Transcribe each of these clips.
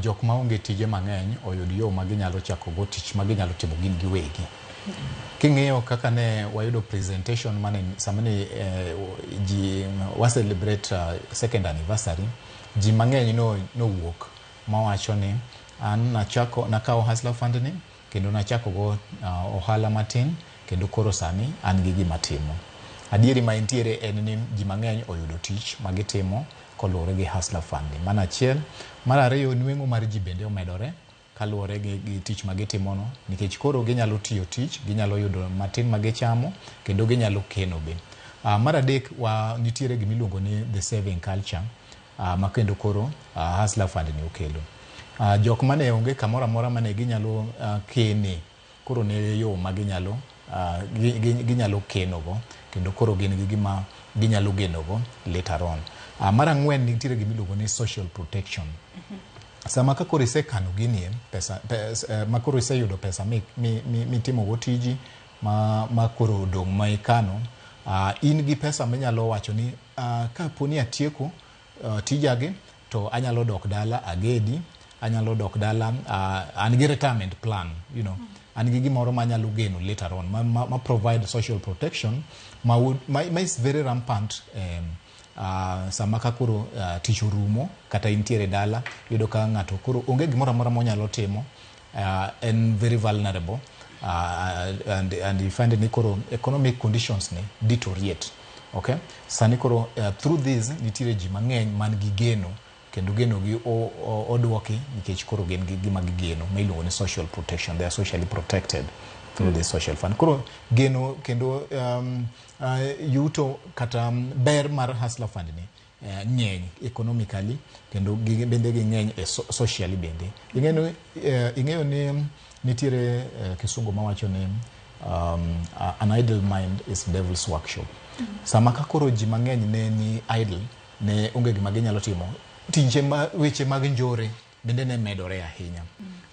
jok ma onge tije mang'eny oyud yo ma ginyalo chako go tich ma ginyalo timo gin giwegi. King'iyo kaka ne wayudo presentation mane samani ji wa celebrate second anniversary, ji mang'eny no wuok mawacho ni an nakawo Hustler Fund ni kendo nachako go ohala matin kendo koro sani an gi gima timo. Adieri ma intiere en ni ji mang'eny oyudo tich magitimo koluwore gi Hustler Fund. Mana achiel. Mar ariyo, nweng'o mar ji bende omedore kaluwore gi tich magitimono, nikech koro ginyalo tiyo tich, ginyalo yudo matin magichamo kendo ginyalo keno be. Mar adek, nitiere gimiluongo ni the saving culture ma kendo koro Hustler Fund ni okelo. Jok mane onge kamoro amora mane ginyalo kene, koro ne yo ma ginyalo kenogo kendo koro gin gi gima ginyalo genogo later on. Mar ang'wen, nitiere gimiluongo ni social protection. Sama ka koro isekano ginie pesa ma koro iseyudo pesa mitimo go tiji ma koro odong' ma ikano, in gi pesa minyalo wacho ni ka poni atieko tijagi to anyalo dok dala agedi, anyalo dok dala, an gi retirement plan, an gi gimoro ma anyalo geno later on ma provide social protection ma is very rampant sama ka koro tich orumo kata intiere dala, yudo ka ng'ato koro onge gimoro amora monyalo timo, en very vulnerable, and you find ni koro economic conditions ni deteriorate. Okay, sani koro through this nitiere ji mang'eny man gi geno kendo geno gi odwoki nikech koro gin gi gima gigeno ma iluongo ni social protection. They are socially protected through the social fund. Koro geno kendo yuto kata ber mar Hustler Fund ni ng'eny economically kendo bende ng'eny socially bende. Ing'eyo ni nitiere kisungu mawacho ni an idle mind is devil's workshop. Sama ka koro ji mang'eny ne ni idle, ne onge gima ginyalo timo, weche mag njore bende ne medore ahinya.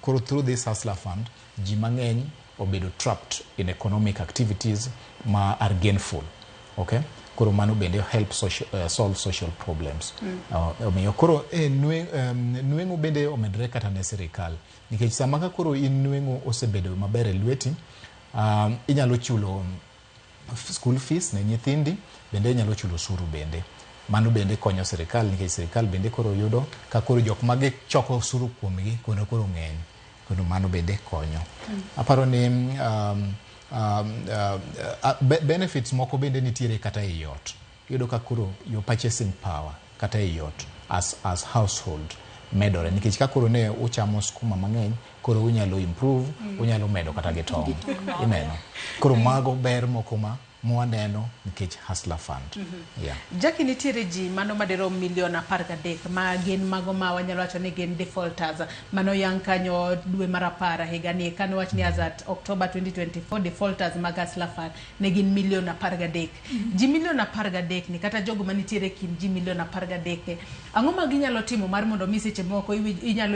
Koro through this Hustler Fund, ji mang'eny obedo trapped in economic activities ma are gainful. Okay? Koro mano bende help solve social problems. Omiyo koro nweng'o bende omedre kata ne sirikal. Nikech sama ka koro in nweng'o osebedo maber e lweti, inyalo chulo school fees ne nyithindi, bende inyalo chulo osuru bende. Mano bende konyo sirikal, nikech sirikal bende koro yudo ka koro jok mage choko osuru kuomgi koro ng'eny. Koro mano bende konyo. Aparo ni benefits moko bende nitiere kata e yot. Yudo ka koro your purchasing power kata e yot as household medore, nikech ka koro ne uchamo skuma mang'eny, koro unyalo improve, unyalo medo kata gi tong'. Ineno. Koro mago ber moko ma mwaneno nikech Hustler Fund. Jackie, nitiere ji mano madero milion 13 ma gin mago ma wanyalo wacho ni gin defaulters, mano yang kanyo dwe mar 10 higani, kano wach ni as at October 2024 defaulters mag Hustler Fund ne gin milion 13. Ji milion 13 ni kata jogo manitiere kin ji milion 13, ang'o ma ginyalo timo mar mondo mi seche moko inyalo